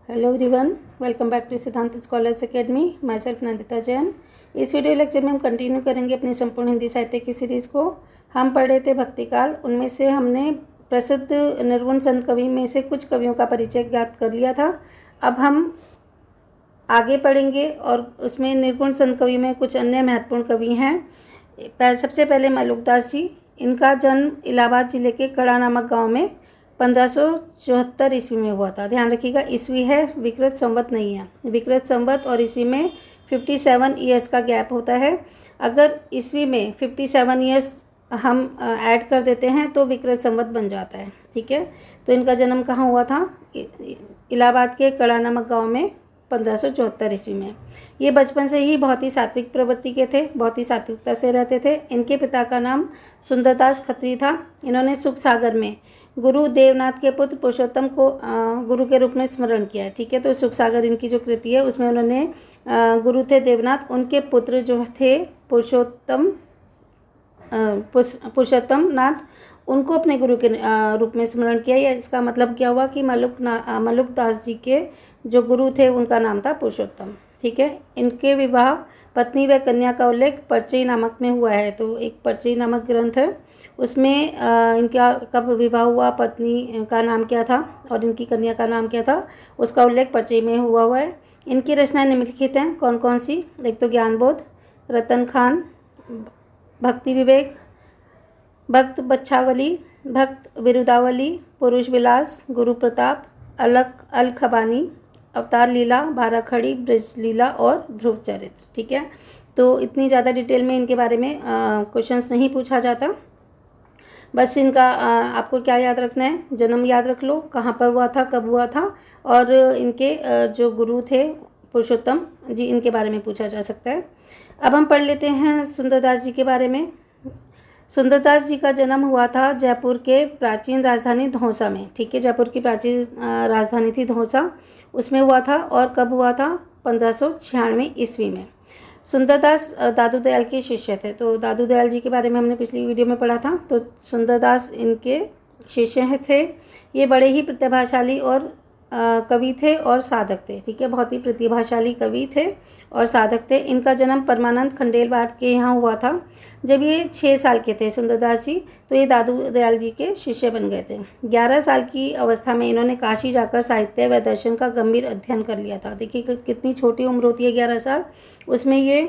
Hello everyone, welcome back to Siddhant scholars academy. Myself Nandita Jain. इस video lecture में हम continue करेंगे अपनी संपूर्ण हिंदी साहित्य की सीरीज़ को। हम पढ़ रहे थे भक्तिकाल, उनमें से हमने प्रसिद्ध निर्गुण संत कवि में से कुछ कवियों का परिचय ज्ञात कर लिया था। अब हम आगे पढ़ेंगे और उसमें निर्गुण संत कवि में कुछ अन्य महत्वपूर्ण कवि हैं। सबसे पहले मालुकदास जी। इनका जन्म इलाहाबाद जिले के कड़ा नामक गाँव में 1574 ईस्वी में हुआ था। ध्यान रखिएगा, ईस्वी है, विकृत संवत नहीं है। विकृत संवत और ईस्वी में 57 ईयर्स का गैप होता है। अगर ईस्वी में 57 ईयर्स हम ऐड कर देते हैं तो विकृत संवत बन जाता है। ठीक है, तो इनका जन्म कहाँ हुआ था? इलाहाबाद के कड़ा नामक गाँव में 1574 ईस्वी में। ये बचपन से ही बहुत ही सात्विक प्रवृत्ति के थे, बहुत ही सात्विकता से रहते थे। इनके पिता का नाम सुंदरदास खत्री था। इन्होंने सुख सागर में गुरु देवनाथ के पुत्र पुरुषोत्तम को गुरु के रूप में स्मरण किया है। ठीक है, तो सुख सागर इनकी जो कृति है उसमें उन्होंने गुरु थे देवनाथ, उनके पुत्र जो थे पुरुषोत्तम नाथ, उनको अपने गुरु के रूप में स्मरण किया। या इसका मतलब क्या हुआ कि मालुकदास जी के जो गुरु थे उनका नाम था पुरुषोत्तम। ठीक है, इनके विवाह पत्नी व कन्या का उल्लेख परचयी नामक में हुआ है। तो एक परचयी नामक ग्रंथ है, उसमें इनका कब विवाह हुआ, पत्नी का नाम क्या था और इनकी कन्या का नाम क्या था, उसका उल्लेख परचयी में हुआ है। इनकी रचनाएं निम्नलिखित हैं। कौन कौन सी? एक तो ज्ञानबोध, रतन खान, भक्ति विवेक, भक्त बच्छावली, भक्त विरुदावली, पुरुष विलास, गुरु प्रताप, अल खबानी, अवतार लीला, भाराखड़ी, ब्रज लीला और ध्रुव चरित्र। ठीक है, तो इतनी ज़्यादा डिटेल में इनके बारे में क्वेश्चंस नहीं पूछा जाता। बस इनका आपको क्या याद रखना है? जन्म याद रख लो, कहाँ पर हुआ था, कब हुआ था, और इनके जो गुरु थे पुरुषोत्तम जी, इनके बारे में पूछा जा सकता है। अब हम पढ़ लेते हैं सुंदरदास जी के बारे में। सुंदरदास जी का जन्म हुआ था जयपुर के प्राचीन राजधानी धौंसा में। ठीक है, जयपुर की प्राचीन राजधानी थी धौंसा, उसमें हुआ था। और कब हुआ था? 1596 ईस्वी में। सुंदरदास दादू दयाल के शिष्य थे। तो दादू दयाल जी के बारे में हमने पिछली वीडियो में पढ़ा था। तो सुंदरदास इनके शिष्य थे। ये बड़े ही प्रतिभाशाली और कवि थे और साधक थे। ठीक है, बहुत ही प्रतिभाशाली कवि थे और साधक थे। इनका जन्म परमानंद खंडेलवाल के यहाँ हुआ था। जब ये 6 साल के थे सुंदरदास जी, तो ये दादू दयाल जी के शिष्य बन गए थे। 11 साल की अवस्था में इन्होंने काशी जाकर साहित्य व दर्शन का गंभीर अध्ययन कर लिया था। देखिए कितनी छोटी उम्र होती है, 11 साल, उसमें ये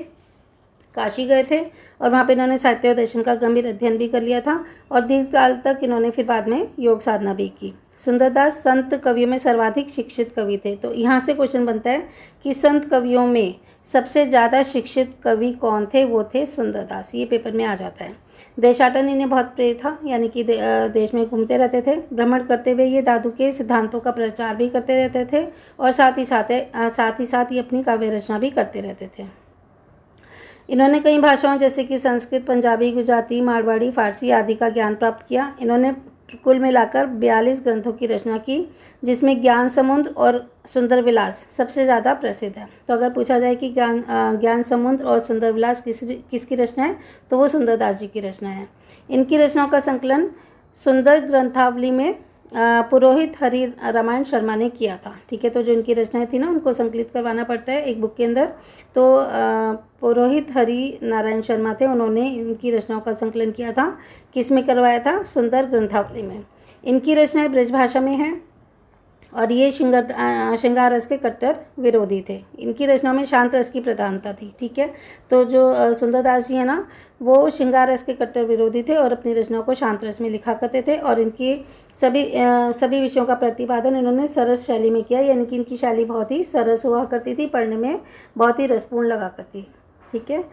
काशी गए थे और वहाँ पे इन्होंने साहित्य और दर्शन का गंभीर अध्ययन भी कर लिया था। और दीर्घकाल तक इन्होंने फिर बाद में योग साधना भी की। सुंदरदास संत कवियों में सर्वाधिक शिक्षित कवि थे। तो यहाँ से क्वेश्चन बनता है कि संत कवियों में सबसे ज़्यादा शिक्षित कवि कौन थे? वो थे सुंदरदास। ये पेपर में आ जाता है। देशाटन इन्हें बहुत प्रिय था, यानी कि देश में घूमते रहते थे। भ्रमण करते हुए ये दादू के सिद्धांतों का प्रचार भी करते रहते थे और साथ ही साथ ही अपनी काव्य रचना भी करते रहते थे। इन्होंने कई भाषाओं जैसे कि संस्कृत, पंजाबी, गुजराती, मारवाड़ी, फारसी आदि का ज्ञान प्राप्त किया। इन्होंने कुल मिलाकर 42 ग्रंथों की रचना की, जिसमें ज्ञान समुद्र और सुंदर विलास सबसे ज़्यादा प्रसिद्ध है। तो अगर पूछा जाए कि ज्ञान समुद्र और सुंदर विलास किसकी रचना है, तो वो सुंदरदास जी की रचना है। इनकी रचनाओं का संकलन सुंदर ग्रंथावली में पुरोहित हरि रामायण शर्मा ने किया था। ठीक है, तो जो इनकी रचनाएं थी ना, उनको संकलित करवाना पड़ता है एक बुक के अंदर। तो पुरोहित हरि नारायण शर्मा थे, उन्होंने इनकी रचनाओं का संकलन किया था। किस में करवाया था? सुंदर ग्रंथावली में। इनकी रचनाएं ब्रज भाषा में हैं और ये श्रृंगार रस के कट्टर विरोधी थे। इनकी रचनाओं में शांत रस की प्रधानता थी। ठीक है, तो जो सुंदरदास जी है ना, वो श्रृंगार रस के कट्टर विरोधी थे और अपनी रचनाओं को शांत रस में लिखा करते थे। और इनकी सभी विषयों का प्रतिपादन इन्होंने सरस शैली में किया, यानी कि इनकी शैली बहुत ही सरस हुआ करती थी, पढ़ने में बहुत ही रसपूर्ण लगा करती। ठीक है,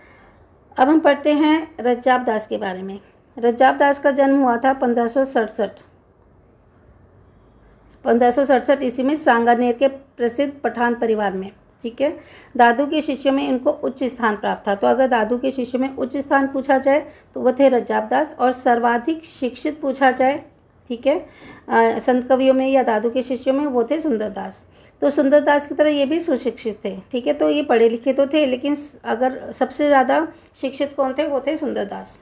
अब हम पढ़ते हैं रज्जाब दास के बारे में। रज्जाब दास का जन्म हुआ था 1567 ईस्वी में सांगानेर के प्रसिद्ध पठान परिवार में। ठीक है, दादू के शिष्यों में इनको उच्च स्थान प्राप्त था। तो अगर दादू के शिष्यों में उच्च स्थान पूछा जाए तो वो थे रज्जाब दास। और सर्वाधिक शिक्षित पूछा जाए, ठीक है, संत कवियों में या दादू के शिष्यों में, वो थे सुंदरदास। तो सुंदरदास की तरह ये भी सुशिक्षित थे। ठीक है, तो ये पढ़े लिखे तो थे, लेकिन अगर सबसे ज़्यादा शिक्षित कौन थे, वो थे सुंदरदास।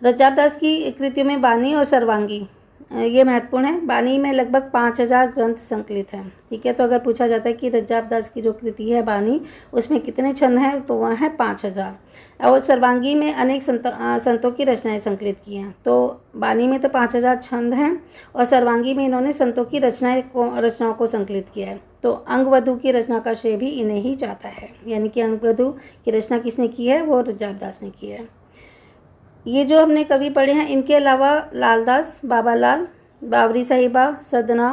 रज्जाब दास की कृतियों में बानी और सर्वांगी ये महत्वपूर्ण है। बानी में लगभग 5000 ग्रंथ संकलित हैं। ठीक है, तो अगर पूछा जाता है कि रज्जाब दास की जो कृति है बानी, उसमें कितने छंद हैं, तो वह है 5000। और सर्वांगी में अनेक संतों की रचनाएं संकलित की हैं। तो बानी में तो 5000 छंद हैं और सर्वांगी में इन्होंने संतों की रचनाओं को संकलित किया है। तो अंगवधु की रचना का श्रेय भी इन्हें ही जाता है, यानी कि अंगवधु की रचना किसने की है, वो रज्जाब दास ने की है। ये जो हमने कवि पढ़े हैं, इनके अलावा लालदास, बाबा लाल, बावरी साहिबा, सदना,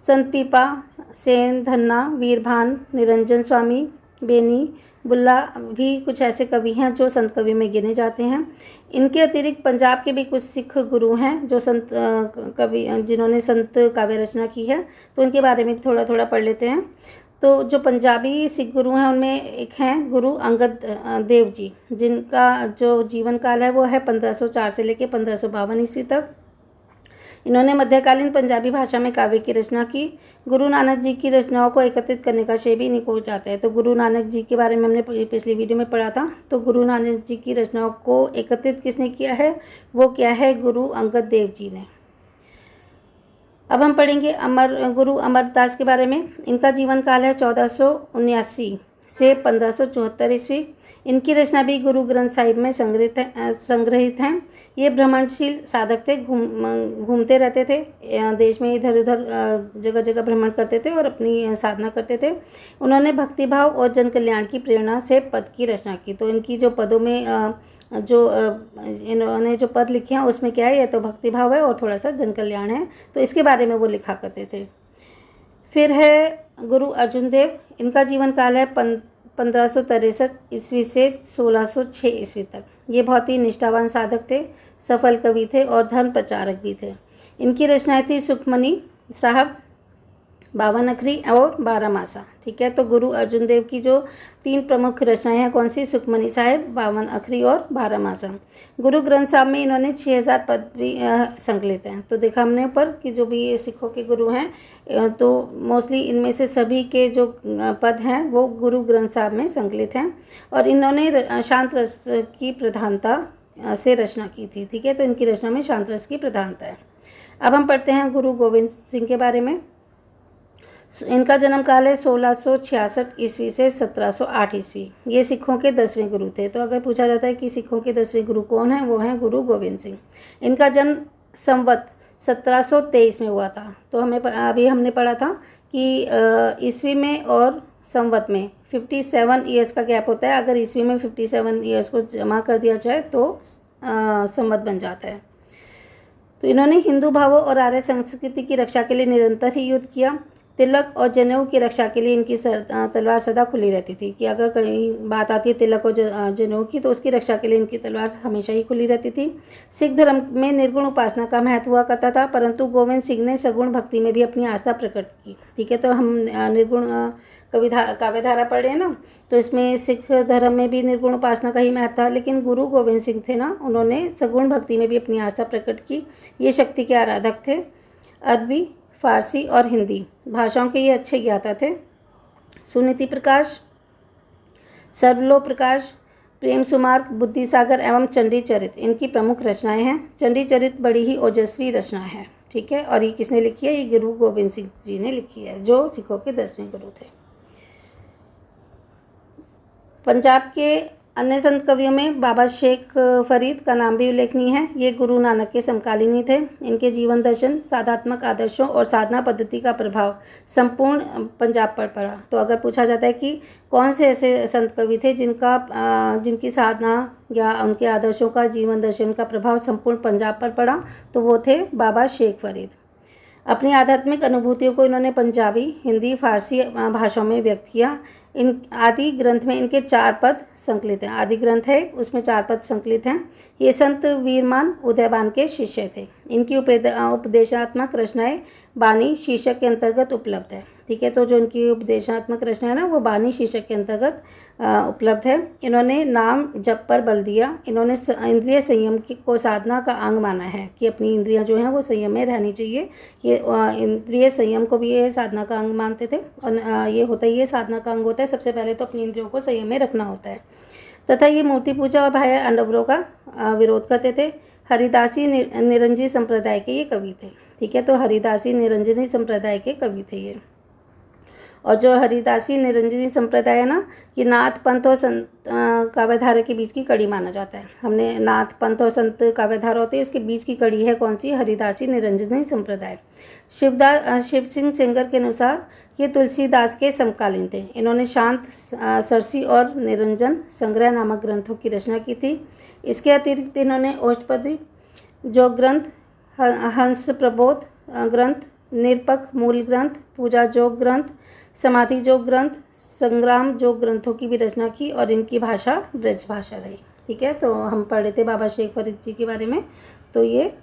संत पीपा, सेन, धन्ना, वीरभान, निरंजन स्वामी, बेनी, बुल्ला भी कुछ ऐसे कवि हैं जो संत कवि में गिने जाते हैं। इनके अतिरिक्त पंजाब के भी कुछ सिख गुरु हैं जो संत कवि जिन्होंने संत काव्य रचना की है, तो उनके बारे में थोड़ा थोड़ा पढ़ लेते हैं। तो जो पंजाबी सिख गुरु हैं उनमें एक हैं गुरु अंगद देव जी, जिनका जो जीवन काल है वो है 1504 से लेकर 1552 ईस्वी तक। इन्होंने मध्यकालीन पंजाबी भाषा में काव्य की रचना की। गुरु नानक जी की रचनाओं को एकत्रित करने का श्रेय भी इन्हीं को जाता है। तो गुरु नानक जी के बारे में हमने पिछली वीडियो में पढ़ा था। तो गुरु नानक जी की रचनाओं को एकत्रित किसने किया है, वो क्या है, गुरु अंगद देव जी ने। अब हम पढ़ेंगे गुरु अमरदास के बारे में। इनका जीवन काल है 1479 से 1574 ईस्वी। इनकी रचना भी गुरु ग्रंथ साहिब में संग्रहित हैं। ये भ्रमणशील साधक थे, घूमते रहते थे देश में, इधर उधर जगह जगह भ्रमण करते थे और अपनी साधना करते थे। उन्होंने भक्तिभाव और जन कल्याण की प्रेरणा से पद की रचना की। तो इनकी जो पदों में इन्होंने जो पद लिखे हैं उसमें क्या है, ये तो भक्तिभाव है और थोड़ा सा जन कल्याण है, तो इसके बारे में वो लिखा करते थे। फिर है गुरु अर्जुन देव। इनका जीवन काल है 1563 ईस्वी से 1606 ईस्वी तक। ये बहुत ही निष्ठावान साधक थे, सफल कवि थे और धर्म प्रचारक भी थे। इनकी रचनाएं थी सुखमनी साहब, 52 अखरी और 12 मासा। ठीक है, तो गुरु अर्जुन देव की जो 3 प्रमुख रचनाएं हैं, कौन सी, सुखमनी साहिब, 52 अखरी और 12 मासा। गुरु ग्रंथ साहब में इन्होंने 6000 पद भी संकलित हैं। तो देखा हमने ऊपर कि जो भी ये सिखों के गुरु हैं, तो मोस्टली इनमें से सभी के जो पद हैं वो गुरु ग्रंथ साहब में संकलित हैं। और इन्होंने शांत रस की प्रधानता से रचना की थी। ठीक है, तो इनकी रचना में शांत रस की प्रधानता है। अब हम पढ़ते हैं गुरु गोविंद सिंह के बारे में। इनका जन्म काल है 1666 ईस्वी से 1708 ईस्वी। ये सिखों के 10वें गुरु थे। तो अगर पूछा जाता है कि सिखों के 10वें गुरु कौन हैं, वो हैं गुरु गोविंद सिंह। इनका जन्म संवत 1723 में हुआ था। तो अभी हमने पढ़ा था कि ईस्वी में और संवत में 57 ईयर्स का गैप होता है। अगर ईस्वी में 57 ईयर्स को जमा कर दिया जाए तो संवत बन जाता है। तो इन्होंने हिंदू भावों और आर्य संस्कृति की रक्षा के लिए निरंतर ही युद्ध किया। तिलक और जनेऊ की रक्षा के लिए इनकी तलवार सदा खुली रहती थी, कि अगर कहीं बात आती है तिलक और जनेऊ की, तो उसकी रक्षा के लिए इनकी तलवार हमेशा ही खुली रहती थी। सिख धर्म में निर्गुण उपासना का महत्व हुआ करता था, परंतु गोविंद सिंह ने सगुण भक्ति में भी अपनी आस्था प्रकट की। ठीक है, तो हम निर्गुण काव्यधारा पढ़ रहे हैं ना, तो इसमें सिख धर्म में भी निर्गुण उपासना का ही महत्व था, लेकिन गुरु गोविंद सिंह थे ना, उन्होंने सगुण भक्ति में भी अपनी आस्था प्रकट की। ये शक्ति के आराधक थे। अरबी, फारसी और हिंदी भाषाओं के ये अच्छे ज्ञाता थे। सुनीति प्रकाश, सर्वलोक प्रकाश, प्रेम सुमार्ग, बुद्धि सागर एवं चंडी चरित इनकी प्रमुख रचनाएं हैं। चंडी चरित बड़ी ही ओजस्वी रचना है। ठीक है, और ये किसने लिखी है, ये गुरु गोविंद सिंह जी ने लिखी है, जो सिखों के 10वें गुरु थे। पंजाब के अन्य संत कवियों में बाबा शेख फरीद का नाम भी उल्लेखनीय है। ये गुरु नानक के समकालीन थे। इनके जीवन दर्शन, साधात्मक आदर्शों और साधना पद्धति का प्रभाव संपूर्ण पंजाब पर पड़ा। तो अगर पूछा जाता है कि कौन से ऐसे संत कवि थे जिनकी साधना या उनके आदर्शों का, जीवन दर्शन का प्रभाव संपूर्ण पंजाब पर पड़ा, तो वो थे बाबा शेख फरीद। अपनी आध्यात्मिक अनुभूतियों को इन्होंने पंजाबी, हिंदी, फारसी भाषाओं में व्यक्त किया। इन आदि ग्रंथ में इनके 4 पद संकलित हैं। आदि ग्रंथ है, उसमें 4 पद संकलित हैं। ये संत वीरमान उदयबान के शिष्य थे। इनकी उपदेशात्मक रचनाएं बानी शीर्षक के अंतर्गत उपलब्ध है। ठीक है, तो जो इनकी उपदेशात्मक रचना है ना, वो बानी शीर्षक के अंतर्गत उपलब्ध है। इन्होंने नाम जप पर बल दिया। इन्होंने इंद्रिय संयम को साधना का अंग माना है, कि अपनी इंद्रियां जो हैं वो संयम में रहनी चाहिए। ये इंद्रिय संयम को भी ये साधना का अंग मानते थे, और ये होता ही ये साधना का अंग होता है। सबसे पहले तो अपनी इंद्रियों को संयम में रखना होता है। तथा ये मूर्ति पूजा और बाह्य आडंबरों का विरोध करते थे। हरिदासी निरंजनी संप्रदाय के ये कवि थे। ठीक है, तो हरिदासी निरंजनी संप्रदाय के कवि थे ये। और जो हरिदासी निरंजनी संप्रदाय है ना, ये नाथ पंथ और संत काव्यधारा के बीच की कड़ी माना जाता है। हमने नाथ पंथ और संत काव्यधारा होती है, इसके बीच की कड़ी है कौन सी? हरिदासी निरंजनी संप्रदाय। शिव सिंह सेंगर के अनुसार ये तुलसीदास के समकालीन थे। इन्होंने शांत, सरसी और निरंजन संग्रह नामक ग्रंथों की रचना की थी। इसके अतिरिक्त इन्होंने अष्टपदी जो ग्रंथ, हंस प्रबोध ग्रंथ, निरपक मूल ग्रंथ, पूजा जोग ग्रंथ, समाधि जोग ग्रंथ, संग्राम जोग ग्रंथों की भी रचना की और इनकी भाषा ब्रज भाषा रही। ठीक है, तो हम पढ़ रहे थे बाबा शेख फरीद जी के बारे में, तो ये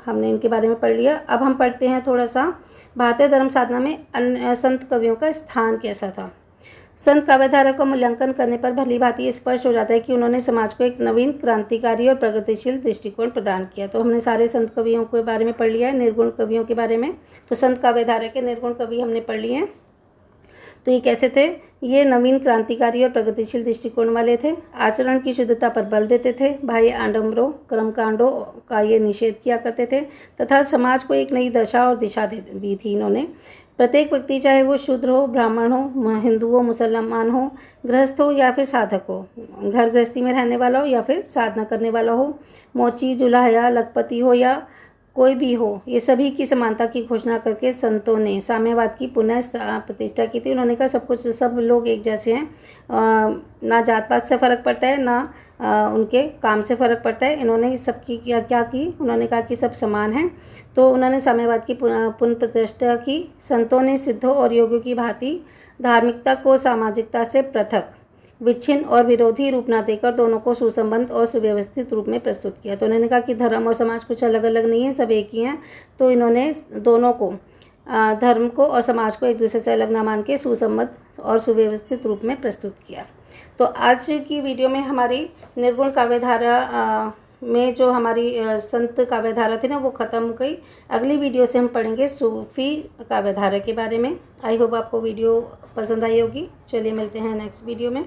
हमने इनके बारे में पढ़ लिया। अब हम पढ़ते हैं थोड़ा सा भारतीय धर्म साधना में अन्य संत कवियों का स्थान कैसा था। संत काव्यधारा का मूल्यांकन करने पर भली भांति ये स्पष्ट हो जाता है कि उन्होंने समाज को एक नवीन, क्रांतिकारी और प्रगतिशील दृष्टिकोण प्रदान किया। तो हमने सारे संत कवियों के बारे में पढ़ लिया है। निर्गुण कवियों के बारे में, तो संत काव्यधारा के निर्गुण कवि हमने पढ़ लिए हैं। तो ये कैसे थे? ये नवीन, क्रांतिकारी और प्रगतिशील दृष्टिकोण वाले थे। आचरण की शुद्धता पर बल देते थे। बाह्य आडंबरों, कर्मकांडों का ये निषेध किया करते थे तथा समाज को एक नई दशा और दिशा दी थी इन्होंने। प्रत्येक व्यक्ति, चाहे वो शूद्र हो, ब्राह्मण हो, हिंदू हो, मुसलमान हो, गृहस्थ हो या फिर साधक हो, घर गृहस्थी में रहने वाला हो या फिर साधना करने वाला हो, मोची, जुलाहा, लखपति हो या कोई भी हो, ये सभी की समानता की घोषणा करके संतों ने साम्यवाद की पुनः प्रतिष्ठा की थी। उन्होंने कहा सब लोग एक जैसे हैं, ना जात पात से फ़र्क पड़ता है, ना उनके काम से फ़र्क पड़ता है। इन्होंने सबकी क्या की? उन्होंने कहा कि सब समान हैं। तो उन्होंने साम्यवाद की पुनः प्रतिष्ठा की। संतों ने सिद्धों और योगियों की भांति धार्मिकता को सामाजिकता से पृथक, विच्छिन्न और विरोधी रूप न देकर दोनों को सुसंबद्ध और सुव्यवस्थित रूप में प्रस्तुत किया। तो उन्होंने कहा कि धर्म और समाज कुछ अलग अलग नहीं है, सब एक ही हैं। तो इन्होंने दोनों को, धर्म को और समाज को एक दूसरे से अलग ना मान के सुसंबद्ध और सुव्यवस्थित रूप में प्रस्तुत किया। तो आज की वीडियो में हमारी निर्गुण काव्यधारा में जो हमारी संत काव्यधारा थी ना, वो ख़त्म हो गई। अगली वीडियो से हम पढ़ेंगे सूफी काव्यधारा के बारे में। आई होप आपको वीडियो पसंद आई होगी। चलिए मिलते हैं नेक्स्ट वीडियो में।